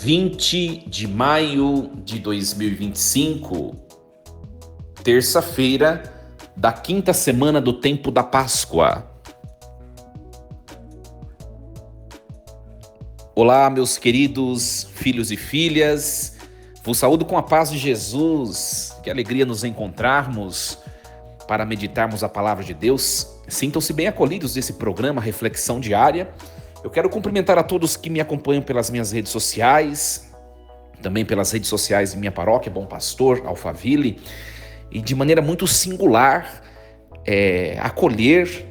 20 de maio de 2025, terça-feira da quinta semana do tempo da Páscoa. Olá, meus queridos filhos e filhas, vos saúdo com a paz de Jesus. Que alegria nos encontrarmos para meditarmos a palavra de Deus. Sintam-se bem acolhidos nesse programa Reflexão Diária. Eu quero cumprimentar a todos que me acompanham pelas minhas redes sociais, também pelas redes sociais de minha paróquia, Bom Pastor, Alphaville, e de maneira muito singular, acolher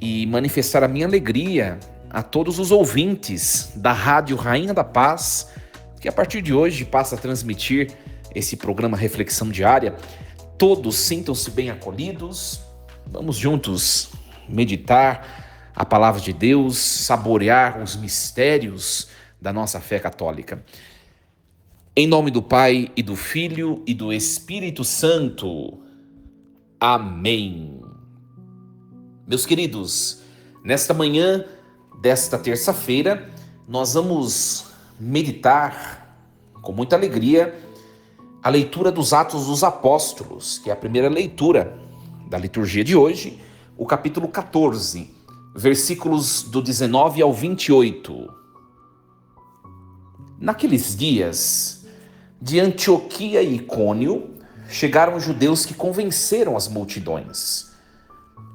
e manifestar a minha alegria a todos os ouvintes da Rádio Rainha da Paz, que a partir de hoje passa a transmitir esse programa Reflexão Diária. Todos sintam-se bem acolhidos, vamos juntos meditar a palavra de Deus, saborear os mistérios da nossa fé católica. Em nome do Pai, e do Filho, e do Espírito Santo. Amém. Meus queridos, nesta manhã desta terça-feira, nós vamos meditar com muita alegria a leitura dos Atos dos Apóstolos, que é a primeira leitura da liturgia de hoje, o capítulo 14, versículos do 19 ao 28. Naqueles dias, de Antioquia e Icônio, chegaram judeus que convenceram as multidões.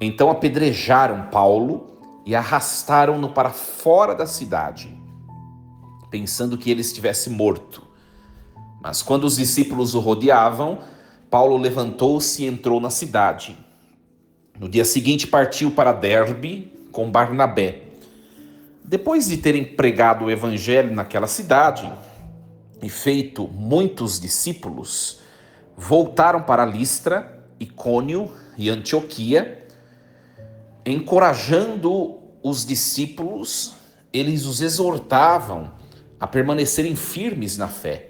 Então apedrejaram Paulo e arrastaram-no para fora da cidade, pensando que ele estivesse morto. Mas quando os discípulos o rodeavam, Paulo levantou-se e entrou na cidade. No dia seguinte partiu para Derbe com Barnabé. Depois de terem pregado o evangelho naquela cidade e feito muitos discípulos, voltaram para Listra, Icônio e Antioquia. Encorajando os discípulos, eles os exortavam a permanecerem firmes na fé,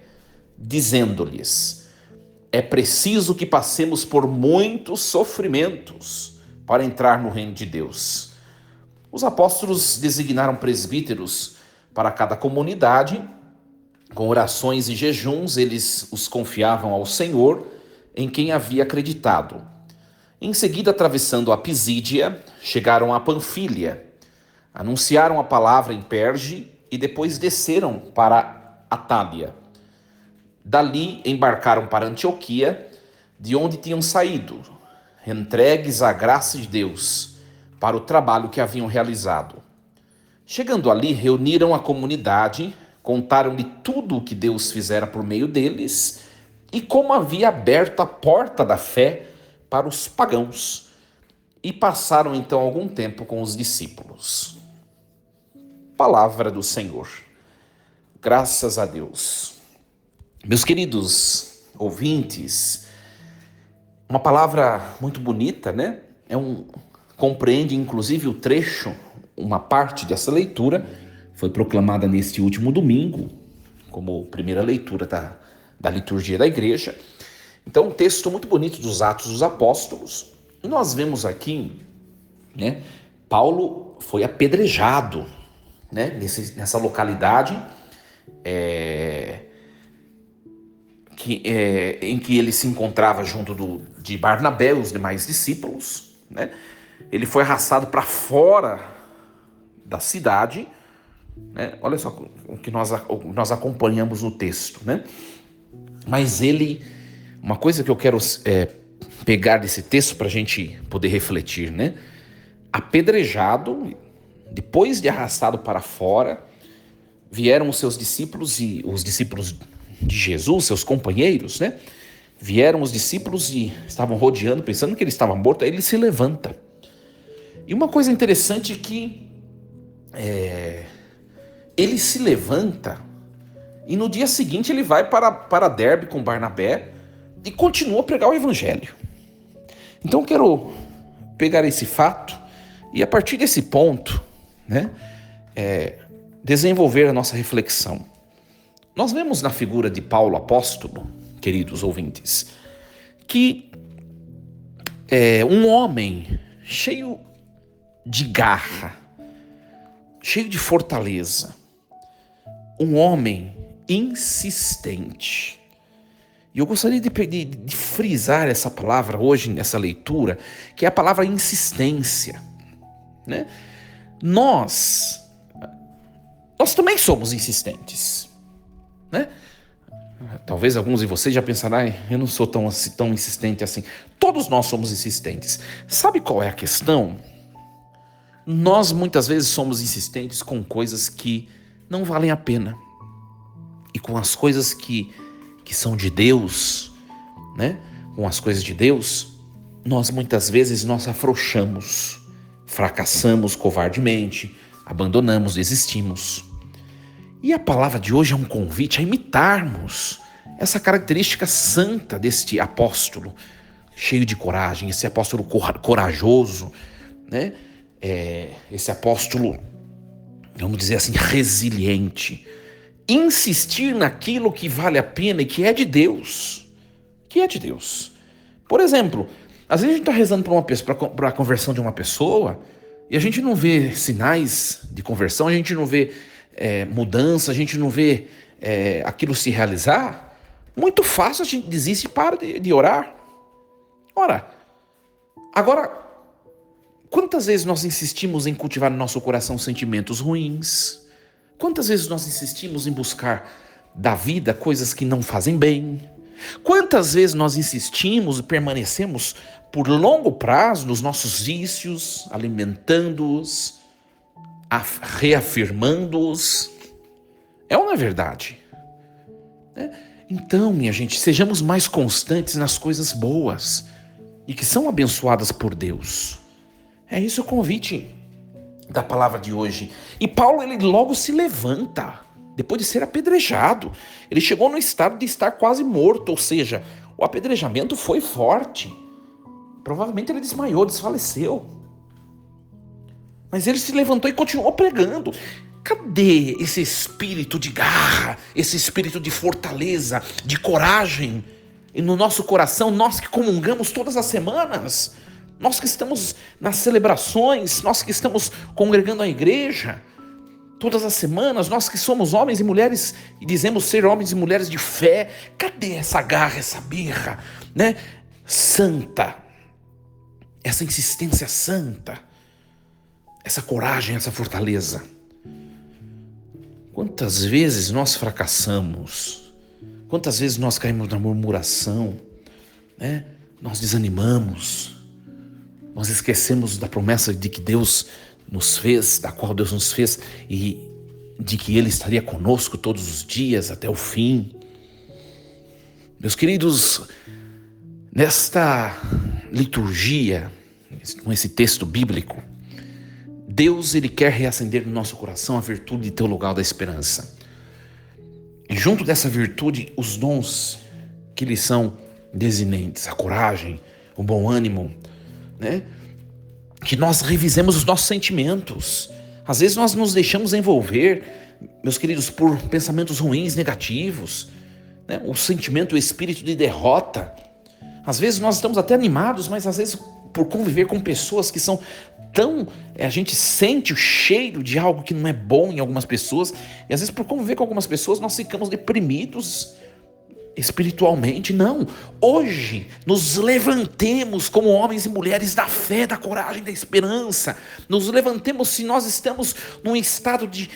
dizendo-lhes: é preciso que passemos por muitos sofrimentos para entrar no reino de Deus. Os apóstolos designaram presbíteros para cada comunidade. Com orações e jejuns, eles os confiavam ao Senhor, em quem havia acreditado. Em seguida, atravessando a Pisídia, chegaram a Panfília, anunciaram a palavra em Perge e depois desceram para Atália. Dali embarcaram para Antioquia, de onde tinham saído, entregues à graça de Deus, para o trabalho que haviam realizado. Chegando ali, reuniram a comunidade, contaram-lhe tudo o que Deus fizera por meio deles e como havia aberto a porta da fé para os pagãos. E passaram então algum tempo com os discípulos. Palavra do Senhor. Graças a Deus. Meus queridos ouvintes, uma palavra muito bonita, né? Compreende inclusive o trecho, uma parte dessa leitura, foi proclamada neste último domingo, como primeira leitura da liturgia da igreja. Então, um texto muito bonito dos Atos dos Apóstolos. E nós vemos aqui, né, Paulo foi apedrejado, né, nessa localidade em que ele se encontrava junto de Barnabé e os demais discípulos, né? Ele foi arrastado para fora da cidade, né? Olha só o que nós acompanhamos no texto, né? Mas uma coisa que eu quero pegar desse texto para a gente poder refletir, né? Apedrejado, depois de arrastado para fora, vieram os seus discípulos e os discípulos de Jesus, seus companheiros, né? Vieram os discípulos e estavam rodeando, pensando que ele estava morto. Aí ele se levanta. E uma coisa interessante é que ele se levanta e no dia seguinte ele vai para Derbe com Barnabé e continua a pregar o evangelho. Então eu quero pegar esse fato e a partir desse ponto, né, desenvolver a nossa reflexão. Nós vemos na figura de Paulo apóstolo, queridos ouvintes, que é um homem cheio de garra, cheio de fortaleza, um homem insistente. E eu gostaria de frisar essa palavra hoje nessa leitura, que é a palavra insistência, né? Nós também somos insistentes, né? Talvez alguns de vocês já pensarão, eu não sou tão insistente assim. Todos nós somos insistentes. Sabe qual é a questão? Nós muitas vezes somos insistentes com coisas que não valem a pena. E com as coisas que são de Deus, né? Com as coisas de Deus, nós muitas vezes nós afrouxamos, fracassamos covardemente, abandonamos, desistimos. E a palavra de hoje é um convite a imitarmos essa característica santa deste apóstolo, cheio de coragem, esse apóstolo corajoso, né? Esse apóstolo, vamos dizer assim, resiliente. Insistir naquilo que vale a pena e que é de Deus. Que é de Deus. Por exemplo, às vezes a gente está rezando para a conversão de uma pessoa e a gente não vê sinais de conversão, a gente não vê mudança, a gente não vê aquilo se realizar. Muito fácil a gente desiste e para de orar. Ora, agora, quantas vezes nós insistimos em cultivar no nosso coração sentimentos ruins? Quantas vezes nós insistimos em buscar da vida coisas que não fazem bem? Quantas vezes nós insistimos e permanecemos por longo prazo nos nossos vícios, alimentando-os, reafirmando-os? É ou não é verdade? Então, minha gente, sejamos mais constantes nas coisas boas e que são abençoadas por Deus. É isso o convite da palavra de hoje. E Paulo, ele logo se levanta, depois de ser apedrejado. Ele chegou no estado de estar quase morto, ou seja, o apedrejamento foi forte. Provavelmente ele desmaiou, desfaleceu. Mas ele se levantou e continuou pregando. Cadê esse espírito de garra, esse espírito de fortaleza, de coragem? E no nosso coração, nós que comungamos todas as semanas, nós que estamos nas celebrações, nós que estamos congregando a igreja todas as semanas, nós que somos homens e mulheres e dizemos ser homens e mulheres de fé, cadê essa garra, essa birra, né? Santa, essa insistência santa, essa coragem, essa fortaleza. Quantas vezes nós fracassamos, quantas vezes nós caímos na murmuração, né? Nós desanimamos, nós esquecemos da promessa de que Deus nos fez, da qual Deus nos fez, e de que Ele estaria conosco todos os dias até o fim. Meus queridos, nesta liturgia, com esse texto bíblico, Deus, Ele quer reacender no nosso coração a virtude teologal da esperança. E junto dessa virtude, os dons que lhe são desinentes, a coragem, o bom ânimo, né? Que nós revisemos os nossos sentimentos. Às vezes nós nos deixamos envolver, meus queridos, por pensamentos ruins, negativos, né? O sentimento, o espírito de derrota. Às vezes nós estamos até animados, mas às vezes por conviver com pessoas que são tão... a gente sente o cheiro de algo que não é bom em algumas pessoas, e às vezes por conviver com algumas pessoas nós ficamos deprimidos espiritualmente. Não, hoje nos levantemos como homens e mulheres da fé, da coragem, da esperança. Nos levantemos se nós estamos num estado de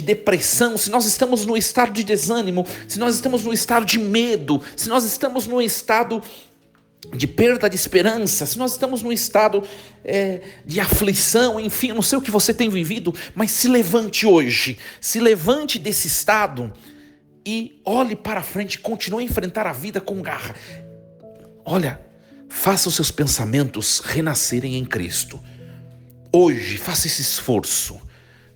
depressão, se nós estamos num estado de desânimo, se nós estamos num estado de medo, se nós estamos num estado de perda de esperança, se nós estamos num estado de aflição, enfim, eu não sei o que você tem vivido, mas se levante hoje, se levante desse estado e olhe para frente, continue a enfrentar a vida com garra. Olha, faça os seus pensamentos renascerem em Cristo. Hoje, faça esse esforço,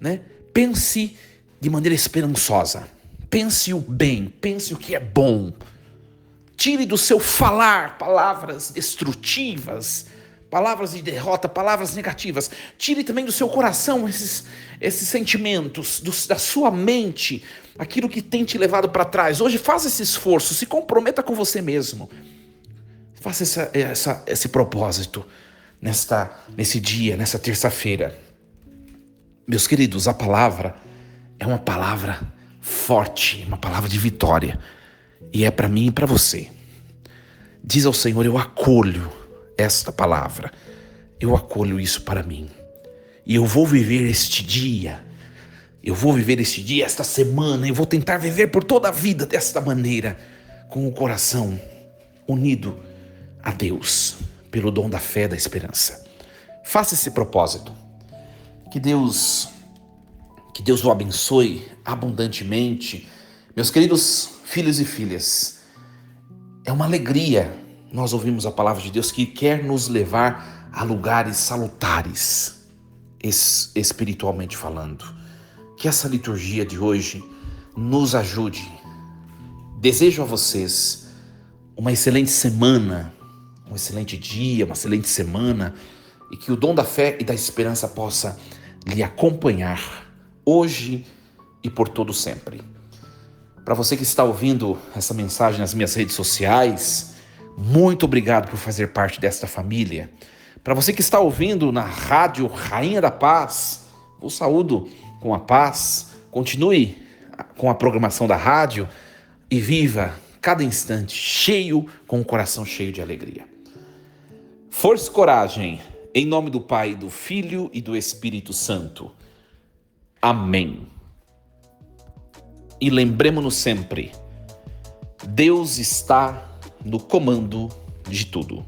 né? Pense de maneira esperançosa. Pense o bem, pense o que é bom. Tire do seu falar palavras destrutivas, palavras de derrota, palavras negativas. Tire também do seu coração esses sentimentos, da sua mente, aquilo que tem te levado para trás. Hoje faça esse esforço, se comprometa com você mesmo. Faça esse propósito nesse dia, nessa terça-feira. Meus queridos, a palavra é uma palavra forte, uma palavra de vitória. E é para mim e para você. Diz ao Senhor: eu acolho esta palavra. Eu acolho isso para mim. E eu vou viver este dia. Eu vou viver este dia, esta semana. Eu vou tentar viver por toda a vida desta maneira, com o coração unido a Deus, pelo dom da fé e da esperança. Faça esse propósito. Que Deus o abençoe abundantemente. Meus queridos filhos e filhas, é uma alegria nós ouvimos a palavra de Deus que quer nos levar a lugares salutares, espiritualmente falando. Que essa liturgia de hoje nos ajude. Desejo a vocês uma excelente semana, um excelente dia, uma excelente semana, e que o dom da fé e da esperança possa lhe acompanhar hoje e por todo sempre. Para você que está ouvindo essa mensagem nas minhas redes sociais, muito obrigado por fazer parte desta família. Para você que está ouvindo na rádio Rainha da Paz, eu saúdo com a paz. Continue com a programação da rádio e viva cada instante com o coração cheio de alegria. Força e coragem, em nome do Pai, do Filho e do Espírito Santo. Amém. E lembremos-nos sempre, Deus está no comando de tudo.